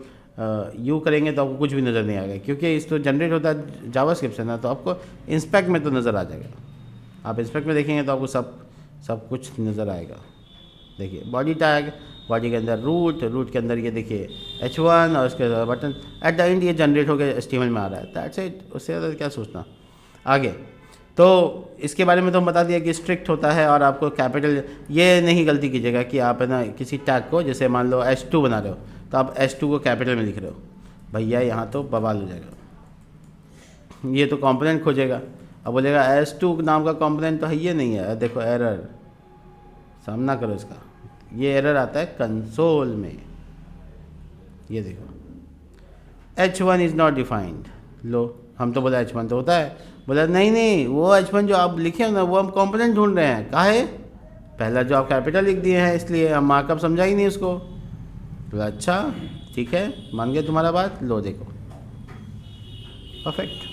यू करेंगे तो आपको कुछ भी नज़र नहीं आएगा, क्योंकि इस तो जनरेट होता है जावास्क्रिप्ट से ना, तो आपको इंस्पेक्ट में तो नज़र आ जाएगा। आप इंस्पेक्ट में देखेंगे तो आपको सब कुछ नज़र आएगा। देखिए बॉडी टैग, बॉडी के अंदर रूट के अंदर ये देखिए H1 और उसके बटन, एट द एंड ये जनरेट होकर HTML में आ रहा है। दैट्स इट, उससे ज़्यादा क्या सोचना। आगे तो इसके बारे में तो हम बता दिया कि स्ट्रिक्ट होता है, और आपको कैपिटल, ये नहीं गलती कीजिएगा कि आप है ना किसी टैग को, जैसे मान लो H2 बना रहे हो तो आप H2 को कैपिटल में लिख रहे हो, भैया यहाँ तो बवाल हो जाएगा। ये तो कंपोनेंट खोजेगा, अब बोलेगा S2 नाम का कंपोनेंट तो है ये नहीं है, देखो एरर, सामना करो इसका। ये एरर आता है कंसोल में, ये देखो H1 इज़ नॉट डिफाइंड। लो हम तो बोला H1 तो होता है, बोला नहीं वो H1 जो आप लिखे हो ना वो हम कंपोनेंट ढूंढ रहे हैं। काहे? पहला जो आप कैपिटल लिख दिए हैं इसलिए हम मार्कअप समझा ही नहीं उसको। तो अच्छा ठीक है, मान गए तुम्हारा बात, लो देखो परफेक्ट,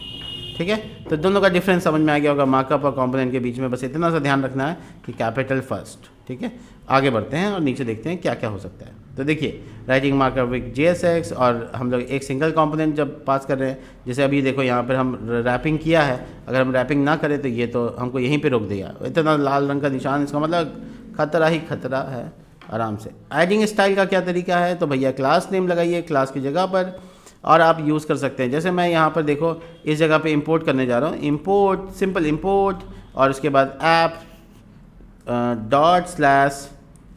ठीक है। तो दोनों का डिफरेंस समझ में आ गया होगा मार्कअप और कंपोनेंट के बीच में, बस इतना सा ध्यान रखना है कि कैपिटल फर्स्ट, ठीक है। आगे बढ़ते हैं और नीचे देखते हैं क्या क्या हो सकता है। तो देखिए राइटिंग मार्कअप विद JSX, और हम लोग एक सिंगल कंपोनेंट जब पास कर रहे हैं, जैसे अभी देखो यहाँ पर हम रैपिंग किया है, अगर हम रैपिंग ना करें तो ये तो हमको यहीं पे रोक देगा, इतना लाल रंग का निशान, इसका मतलब खतरा ही खतरा है आराम से। एडिंग स्टाइल का क्या तरीका है, तो भैया क्लास नेम लगाइए क्लास की जगह पर, और आप यूज़ कर सकते हैं। जैसे मैं यहाँ पर देखो इस जगह पे इंपोर्ट करने जा रहा हूँ, इंपोर्ट, सिंपल इंपोर्ट, और उसके बाद ऐप ./src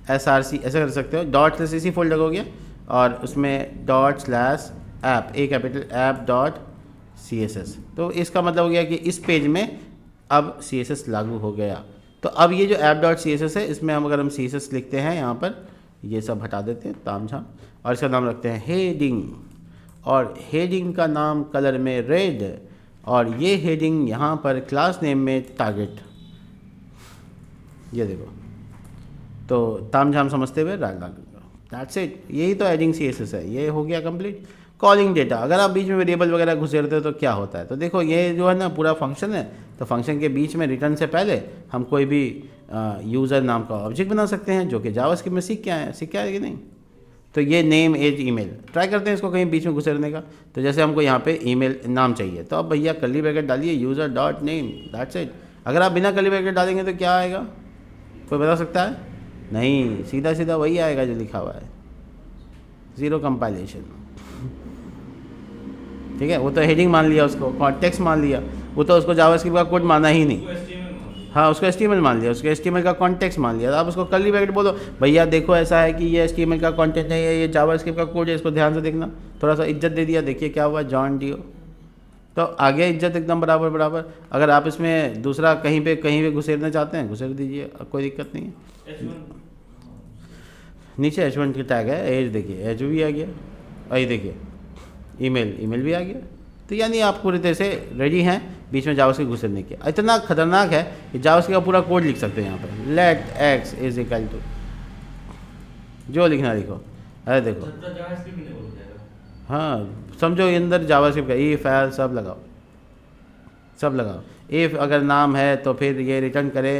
ऐसा कर सकते हो, ./इसी फोल्डर हो गया, और उसमें ./ऐप, ए कैपिटल app.css। तो इसका मतलब हो गया कि इस पेज में अब CSS लागू हो गया। तो अब ये जो app.css है, इसमें हम अगर हम CSS लिखते हैं यहाँ पर, ये सब हटा देते हैं ताम झाम, और इसका नाम रखते हैं हेडिंग, और हेडिंग का नाम कलर में रेड, और ये हेडिंग यहाँ पर क्लास नेम में टारगेट, ये देखो, तो ताम झाम समझते हुए डाल दैट्स इट। यही तो एडिंग CSS है, ये हो गया कंप्लीट। कॉलिंग डेटा, अगर आप बीच में वेरिएबल वगैरह घुसेरते हो तो क्या होता है, तो देखो ये जो है ना पूरा फंक्शन है, तो फंक्शन के बीच में रिटर्न से पहले हम कोई भी यूज़र नाम का ऑब्जेक्ट बना सकते हैं, जो कि जावास्क्रिप्ट में सीख के आए हैं कि नहीं। तो ये नेम एज ईमेल, ट्राई करते हैं इसको कहीं बीच में घुसेरने का। तो जैसे हमको यहाँ पे ईमेल नाम चाहिए, तो अब भैया कर्ली ब्रैकेट डालिए user.name, दैट्स इट। अगर आप बिना कर्ली ब्रैकेट डालेंगे तो क्या आएगा, कोई बता सकता है? नहीं, सीधा सीधा वही आएगा जो लिखा हुआ है, ज़ीरो कंपाइलेशन, ठीक है। वो तो हेडिंग मान लिया, उसको कॉन्टेक्स्ट मान लिया, वो तो उसको जावास्क्रिप्ट का कोड माना ही नहीं। हाँ, उसको HTML मान लिया, उसको HTML का कॉन्टेक्स्ट मान लिया। आप उसको कर्ली ब्रैकेट बोलो, भैया देखो ऐसा है कि ये HTML का कंटेंट नहीं है, ये जावास्क्रिप्ट का कोड है, इसको ध्यान से देखना। थोड़ा सा इज्जत दे दिया, देखिए क्या हुआ, जॉन डियो, तो आगे इज्जत एकदम बराबर। अगर आप इसमें दूसरा कहीं पे घुसेरना चाहते हैं, घुसेर दीजिए, कोई दिक्कत नहीं है। नीचे H1 की टैग है, एज देखिए, एज भी आ गया, और ये देखिए ईमेल भी आ गया। तो यानी आप पूरी तरह से रेडी हैं बीच में जावास्क्रिप्ट घुसेरने के। इतना खतरनाक है कि जावास्क्रिप्ट का पूरा कोड लिख सकते हैं यहाँ पर, let x is equal to, जो लिखना लिखो। अरे देखो, हाँ समझो ये अंदर जावास्क्रिप्ट का इफ एल सब लगाओ। इफ अगर नाम है तो फिर ये रिटर्न करे,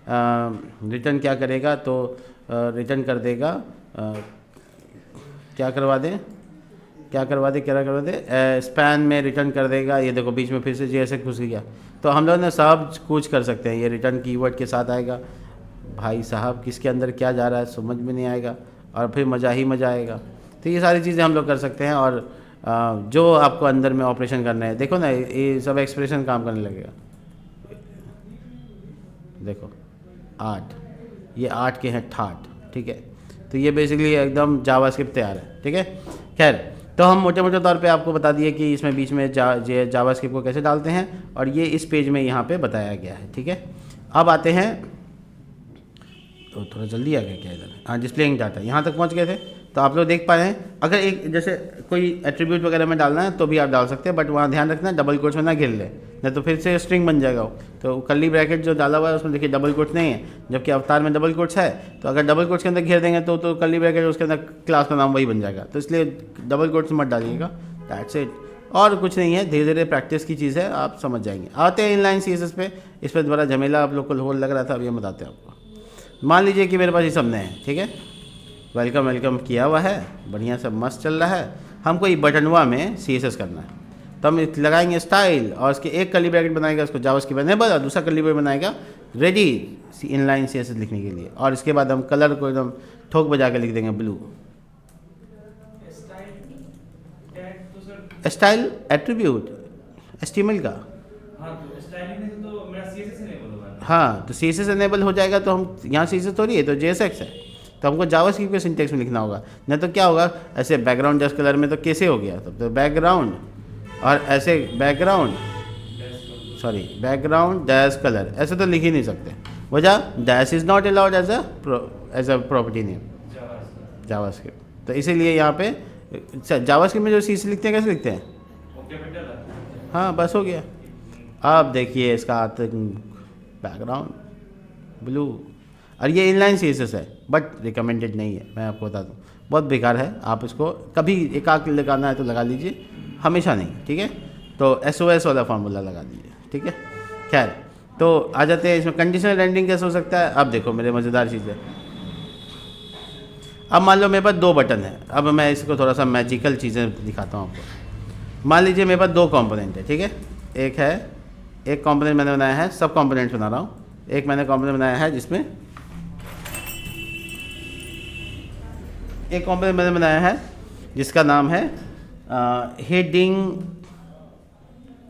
रिटर्न क्या करेगा, तो रिटर्न कर देगा, क्या करवा दे, स्पैन में रिटर्न कर देगा। ये देखो बीच में फिर से JSX घुस गया। तो हम लोग ने सब कुछ कर सकते हैं, ये रिटर्न कीवर्ड के साथ आएगा। भाई साहब किसके अंदर क्या जा रहा है समझ में नहीं आएगा, और फिर मज़ा आएगा। तो ये सारी चीज़ें हम लोग कर सकते हैं, और जो आपको अंदर में ऑपरेशन करना है, देखो ना ये सब एक्सप्रेशन काम करने लगेगा। देखो 8, ये 8 के हैं ठाट, ठीक है। तो ये बेसिकली एकदम जावास्क्रिप्ट तैयार है, ठीक है। खैर, तो हम मोटे तौर पे आपको बता दिए कि इसमें बीच में जावास्क्रिप्ट को कैसे डालते हैं, और ये इस पेज में यहाँ पे बताया गया है, ठीक है। अब आते हैं, तो थोड़ा जल्दी आ गया क्या इधर, हाँ डिस्प्लेइंग डाटा, यहाँ तक पहुँच गए थे। तो आप लोग देख पा रहे हैं, अगर एक जैसे कोई एट्रीब्यूट वगैरह में डालना है तो भी आप डाल सकते हैं, बट वहाँ ध्यान रखना डबल कोट्स में ना घेर ले, नहीं तो फिर से स्ट्रिंग बन जाएगा वो। तो कर्ली ब्रैकेट जो डाला हुआ है उसमें देखिए डबल कोट्स नहीं है, जबकि अवतार में डबल कोट्स है। तो अगर डबल कोट्स के अंदर घेर देंगे तो कर्ली ब्रैकेट उसके अंदर क्लास का नाम वही बन जाएगा। तो इसलिए डबल कोट्स मत डालिएगा, दैट्स इट। और कुछ नहीं है, धीरे धीरे प्रैक्टिस की चीज़ है, आप समझ जाएंगे। आते हैं इनलाइन CSS पे, इस पर दोबारा झमेला आप लोग को होल लग रहा था, अब ये बताते हैं आपको। मान लीजिए कि मेरे पास ये सब नए हैं, ठीक है, वेलकम किया हुआ है, बढ़िया सब मस्त चल रहा है। हमको ये बटनवा में CSS करना है, तो हम लगाएंगे स्टाइल और उसके एक कर्ली ब्रैकेट बनाएगा उसको जावास्क्रिप्ट एनेबल और दूसरा कर्ली ब्रैकेट बनाएगा रेडी इनलाइन CSS लिखने के लिए, और इसके बाद हम कलर को एकदम ठोक बजा के लिख देंगे ब्लू। स्टाइल एट्रीब्यूट HTML का। हाँ, तो स्टाइलिंग में तो मेरा CSS इनेबल होगा। हाँ, तो CSS इनेबल हो जाएगा, तो हम यहाँ CSS थोड़ी है, तो JSX है, तो हमको जावास्क्रिप्ट के सिंटेक्स में लिखना होगा। नहीं तो क्या होगा, ऐसे बैकग्राउंड डस्ट कलर में तो कैसे हो गया, तब तो बैकग्राउंड और ऐसे बैकग्राउंड डैश कलर ऐसे तो लिख ही नहीं सकते। वजह dash is not allowed as a property name JavaScript. तो इसीलिए यहाँ पे जावास्क्रिप्ट में जो CSS लिखते हैं कैसे लिखते हैं, हाँ बस हो गया। अब देखिए इसका बैकग्राउंड ब्लू, और ये इनलाइन CSS है बट रिकमेंडेड नहीं है, मैं आपको बता दूँ बहुत बेकार है। आप इसको कभी एक आग लगाना है तो लगा लीजिए, हमेशा नहीं, ठीक है। तो SOS वाला फार्मूला लगा दीजिए, ठीक है। खैर, तो आ जाते हैं इसमें कंडीशनल रेंडरिंग कैसे हो सकता है। अब देखो मेरे मज़ेदार चीज़ है, अब मान लो मेरे पास 2 बटन है। अब मैं इसको थोड़ा सा मैजिकल चीज़ें दिखाता हूँ आपको। मान लीजिए मेरे पास 2 कंपोनेंट है, ठीक है। एक कंपोनेंट मैंने बनाया है, सब कंपोनेंट बना रहा हूँ। एक मैंने कंपोनेंट बनाया है जिसमें एक कंपोनेंट मैंने बनाया है जिसका नाम है हेडिंग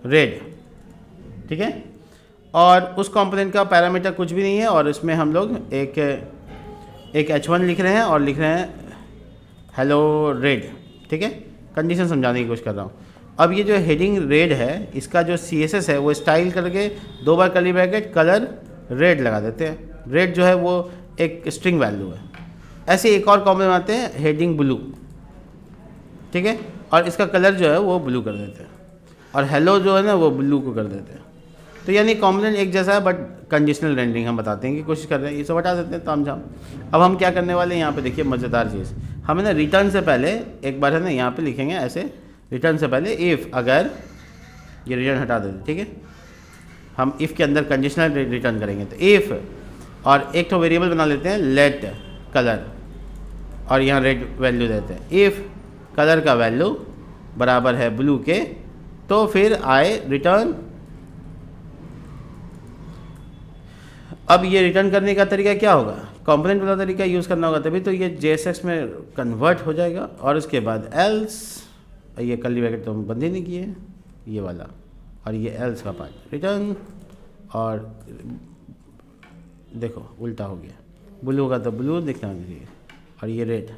रेड, ठीक है। और उस कंपोनेंट का पैरामीटर कुछ भी नहीं है, और इसमें हम लोग एक H1 लिख रहे हैं और लिख रहे हैं हेलो रेड, ठीक है। कंडीशन समझाने की कोशिश कर रहा हूँ। अब ये जो हेडिंग रेड है, इसका जो CSS है वो स्टाइल करके 2 बार कर्ली ब्रैकेट कलर रेड लगा देते हैं। रेड जो है वो एक स्ट्रिंग वैल्यू है। ऐसे एक और कॉम्पोनेंट बनाते हैं हेडिंग ब्लू, ठीक है, और इसका कलर जो है वो ब्लू कर देते हैं, और हेलो जो है ना वो ब्लू को कर देते हैं। तो यानी कॉम्पोनेंट एक जैसा है बट कंडीशनल रेंडरिंग हम बताते हैं कि कोशिश कर रहे हैं, ये सब हटा देते हैं तामझाम। अब हम क्या करने वाले हैं, यहाँ पे देखिए मज़ेदार चीज़, हमें ना रिटर्न से पहले एक बार है ना यहाँ पे लिखेंगे ऐसे, रिटर्न से पहले इफ़, अगर ये रिटर्न हटा देते, ठीक है। हम इफ़ के अंदर कंडीशनल रिटर्न करेंगे, तो इफ़ और एक तो वेरिएबल बना लेते हैं लेट कलर, और यहाँ रेड वैल्यू देते हैं। इफ़ कलर का वैल्यू बराबर है ब्लू के, तो फिर आए रिटर्न। अब ये रिटर्न करने का तरीका क्या होगा, कंपोनेंट वाला तरीका यूज़ करना होगा, तभी तो ये JSX में कन्वर्ट हो जाएगा। और उसके बाद एल्स, ये कर्ली ब्रैकेट तो हम बंद ही नहीं किए, ये वाला, और ये एल्स का पार्ट रिटर्न, और देखो उल्टा हो गया, ब्लू का तो ब्लू दिखना चाहिए, और ये रेड।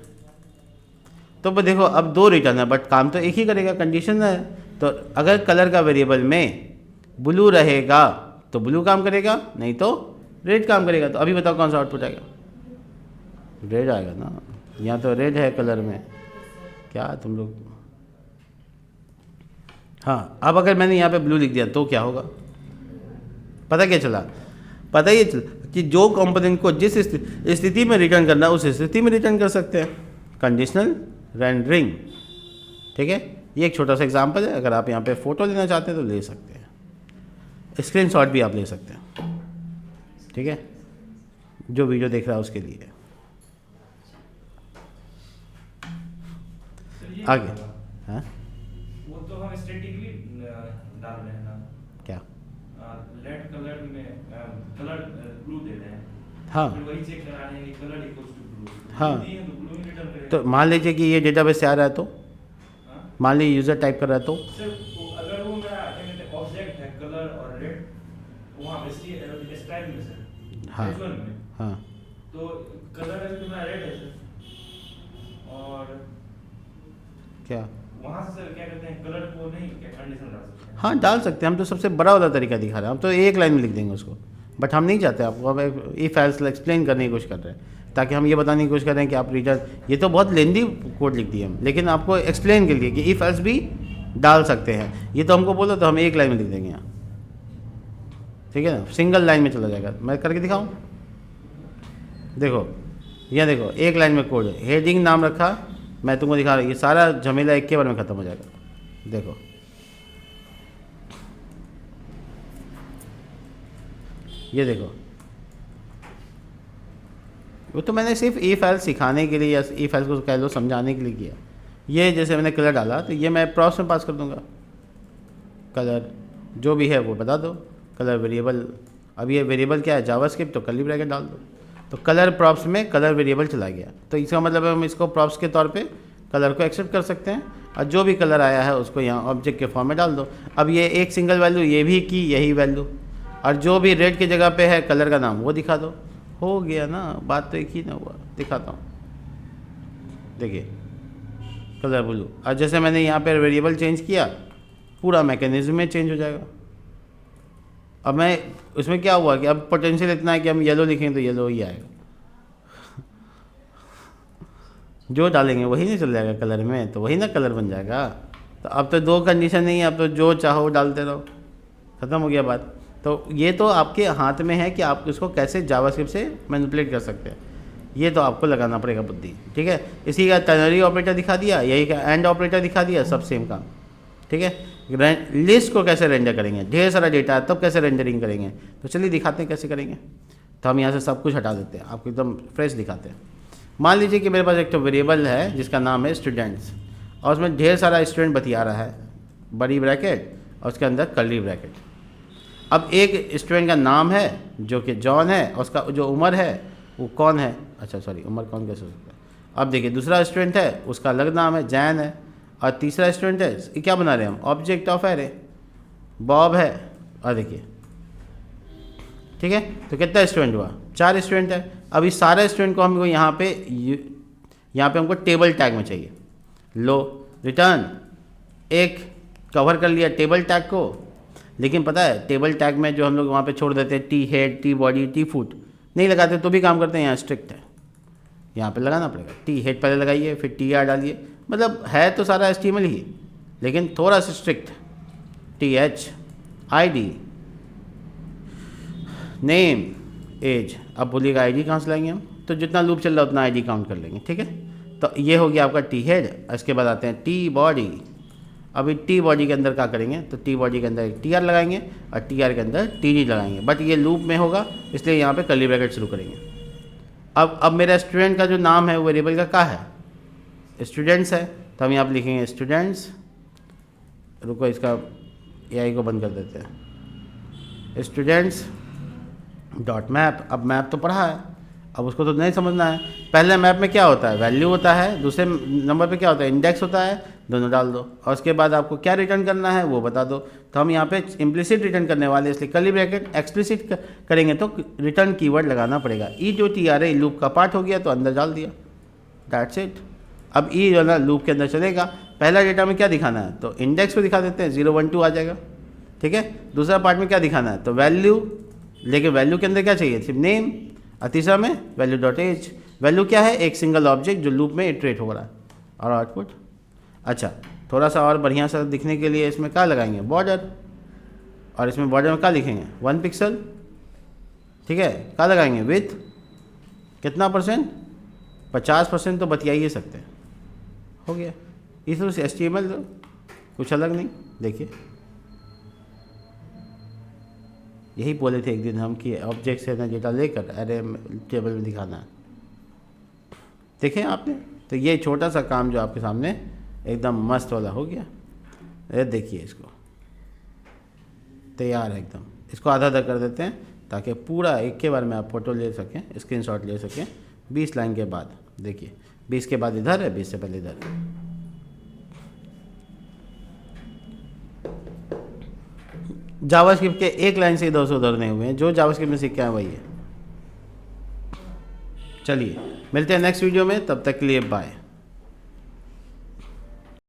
तो देखो अब 2 रिटर्न है बट काम तो एक ही करेगा, कंडीशन है। तो अगर कलर का वेरिएबल में ब्लू रहेगा तो ब्लू काम करेगा, नहीं तो रेड काम करेगा। तो अभी बताओ कौन सा आउटपुट आएगा, रेड आएगा ना, यहाँ तो रेड है कलर में, क्या तुम लोग। हाँ, अब अगर मैंने यहाँ पे ब्लू लिख दिया तो क्या होगा, पता क्या चला, पता ये चला कि जो कंपोनेंट को जिस स्थिति में रिटर्न करना है उस स्थिति में रिटर्न कर सकते हैं, कंडीशनल रेंडरिंग, ठीक है। ये एक छोटा सा एग्जांपल है, अगर आप यहाँ पे फ़ोटो लेना चाहते हैं तो ले सकते हैं, स्क्रीनशॉट भी आप ले सकते हैं, ठीक है, जो वीडियो देख रहा है उसके लिए। आगे हाँ, वो तो हम स्टैटिकली डाल रहे हैं ना, क्या लेट कलर में कलर ब्लू दे रहे हैं, हाँ, फिर वही चेक करा रहे हैं कि कलर इक्वल्स टू ब्लू, हाँ, दिए तो ब्लू ही रिटर्न करेगा। तो मान लीजिए कि ये डेटाबेस से आ रहा है, तो हाँ? मान लीजिए यूज़र टाइप कर रहा है, तो सिर्फ अगर वो मेरा क्या कहते हैं ऑब्जेक्ट है कलर और रेड, वहाँ पे स्टाइल में से हाँ, H1 में, हाँ, तो कलर है तो मेरा रेड है सर, और क्या वहाँ से सर क्या कहते हैं कलर को नहीं क्या कंडीशन डाल सकते हैं। हाँ डाल सकते हैं, हम तो सबसे बड़ा वाला तरीका दिखा रहे हैं, हम तो एक लाइन में लिख देंगे उसको, बट हम नहीं चाहते आपको, अब इफ एल्स एक्सप्लेन करने की कोशिश कर रहे हैं, ताकि हम ये बताने की कोशिश कर रहे हैं कि आप रिटर्न, ये तो बहुत लेंदी कोड लिख दिए हम, लेकिन आपको एक्सप्लेन के लिए कि इफ एल्स भी डाल सकते हैं। ये तो हमको बोलो तो हम एक लाइन में लिख देंगे यहाँ, ठीक है ना, सिंगल लाइन में चला जाएगा। मैं करके दिखाऊँ, देखो यहाँ देखो एक लाइन में कोड है, हेडिंग नाम रखा, मैं तुमको दिखा रहा हूँ, ये सारा झमेला एक के बार में ख़त्म हो जाएगा। देखो ये देखो, वो तो मैंने सिर्फ ई फाइल सिखाने के लिए या ई फाइल को कह लो समझाने के लिए किया, ये जैसे मैंने कलर डाला तो ये मैं प्रॉप्स में पास कर दूंगा, कलर जो भी है वो बता दो, कलर वेरिएबल। अब ये वेरिएबल क्या है, जावास्क्रिप्ट, तो कर्ली ब्रैकेट डाल दो। तो कलर प्रॉप्स में कलर वेरिएबल चला गया, तो इसका मतलब हम इसको प्रॉप्स के तौर पे कलर को एक्सेप्ट कर सकते हैं, और जो भी कलर आया है उसको यहाँ ऑब्जेक्ट के फॉर्म में डाल दो। अब ये एक सिंगल वैल्यू ये भी की यही वैल्यू, और जो भी रेड की जगह पे है कलर का नाम वो दिखा दो। हो गया ना, बात तो एक ही ना हुआ। दिखाता हूँ, देखिए कलर ब्लू। और जैसे मैंने यहाँ पर वेरिएबल चेंज किया, पूरा मैकेनिज्म में चेंज हो जाएगा। अब मैं उसमें क्या हुआ कि अब पोटेंशियल इतना है कि हम येलो लिखेंगे तो येलो ही आएगा, जो डालेंगे वही नहीं चल जाएगा कलर में, तो वही ना कलर बन जाएगा। तो अब तो दो कंडीशन नहीं है, अब तो जो चाहो डालते रहो, ख़त्म हो गया बात। तो ये तो आपके हाथ में है कि आप इसको कैसे जावास्क्रिप्ट से मैनिपुलेट कर सकते हैं, ये तो आपको लगाना पड़ेगा बुद्धि, ठीक है। इसी का टर्नरी ऑपरेटर दिखा दिया, यही का एंड ऑपरेटर दिखा दिया, सब सेम काम, ठीक है। लिस्ट को कैसे रेंडर करेंगे, ढेर सारा डेटा है तब कैसे रेंडरिंग करेंगे, तो चलिए दिखाते हैं कैसे करेंगे। तो हम यहाँ से सब कुछ हटा देते हैं, आपको एकदम फ्रेश दिखाते हैं। मान लीजिए कि मेरे पास एक तो वेरिएबल है जिसका नाम है स्टूडेंट्स, और उसमें ढेर सारा स्टूडेंट बतिया रहा है, बड़ी ब्रैकेट और उसके अंदर कर्ली ब्रैकेट। अब एक स्टूडेंट का नाम है जो कि जॉन है, और उसका जो उम्र है वो कौन है, अच्छा सॉरी उम्र कौन कैसे हो सकता है। अब देखिए दूसरा स्टूडेंट है उसका अलग नाम है, जैन है, और तीसरा स्टूडेंट है, ये क्या बना रहे हैं हम, ऑब्जेक्ट ऑफ एरे, बॉब है। और देखिए ठीक है, तो कितना स्टूडेंट हुआ, 4 स्टूडेंट है। अब इस सारे स्टूडेंट को हमको यहाँ पे हमको टेबल टैग में चाहिए। लो रिटर्न, एक कवर कर लिया टेबल टैग को, लेकिन पता है टेबल टैग में जो हम लोग वहाँ पे छोड़ देते हैं T head, T body, T foot, नहीं लगाते तो भी काम करते हैं, यहाँ स्ट्रिक्ट है, यहाँ पे लगाना पड़ेगा। टी हेड पहले लगाइए, फिर टी आर डालिए, मतलब है तो सारा HTML ही, लेकिन थोड़ा सा strict. TH ID name as, अब बोलिएगा ID कहाँ से लाएंगे हम, तो जितना लूप चल रहा है उतना ID काउंट कर लेंगे, ठीक है। तो ये हो गया आपका टी हेड। इसके बाद आते हैं टी बॉडी। अभी टी बॉडी के अंदर क्या करेंगे, तो टी बॉडी के अंदर एक TR लगाएंगे और TR के अंदर TD लगाएंगे, बट ये लूप में होगा इसलिए यहाँ पे कर्ली ब्रैकेट शुरू करेंगे। अब मेरा स्टूडेंट का जो नाम है वो वेरिएबल का क्या है, स्टूडेंट्स है, तो हम यहाँ पर लिखेंगे स्टूडेंट्स। रुको इसका AI को बंद कर देते हैं, स्टूडेंट्स डॉट मैप। अब मैप तो पढ़ा है, अब उसको तो नहीं समझना है। पहले मैप में क्या होता है, वैल्यू होता है, दूसरे नंबर पे क्या होता है, इंडेक्स होता है, दोनों डाल दो, और उसके बाद आपको क्या रिटर्न करना है वो बता दो। तो हम यहाँ पे इम्प्लिसिट रिटर्न करने वाले, इसलिए कर्ली ब्रैकेट। एक्सप्लिसिट करेंगे तो रिटर्न कीवर्ड लगाना पड़ेगा। ई जो TRA लूप का पार्ट हो गया तो अंदर डाल दिया, दैट्स इट। अब ई जो है ना लूप के अंदर चलेगा। पहला डेटा में क्या दिखाना है, तो इंडेक्स को दिखा देते हैं, 0 1 2 आ जाएगा, ठीक है। दूसरा पार्ट में क्या दिखाना है, तो वैल्यू, लेकिन वैल्यू के अंदर क्या चाहिए, सिर्फ नेम, और तीसरा में वैल्यू डॉट एज। वैल्यू क्या है, एक सिंगल ऑब्जेक्ट जो लूप में इटरेट हो रहा है, और आउटपुट। अच्छा थोड़ा सा और बढ़िया सा दिखने के लिए इसमें क्या लगाएंगे, बॉर्डर, और इसमें बॉर्डर में क्या लिखेंगे, 1 पिक्सल, ठीक है। क्या लगाएंगे, विथ कितना %, 50% तो बतिया ही सकते हैं, हो गया। इस तरह से HTML तो कुछ अलग नहीं। देखिए यही बोले थे एक दिन हम कि ऑब्जेक्ट से ना डेटा लेकर अरे टेबल में दिखाना है, देखें आपने। तो ये छोटा सा काम जो आपके सामने एकदम मस्त वाला हो गया। अरे देखिए इसको, तैयार है एकदम। इसको आधा आधा कर देते हैं ताकि पूरा एक के बार में आप फ़ोटो ले सकें, स्क्रीनशॉट ले सकें। 20 लाइन के बाद देखिए, 20 के बाद इधर है, 20 से पहले इधर है। जावास्क्रिप्ट के एक लाइन से इधर से उधर नहीं हुए हैं, जो जावास्क्रिप्ट में सीख के आए वही है। चलिए मिलते हैं नेक्स्ट वीडियो में, तब तक के लिए बाय।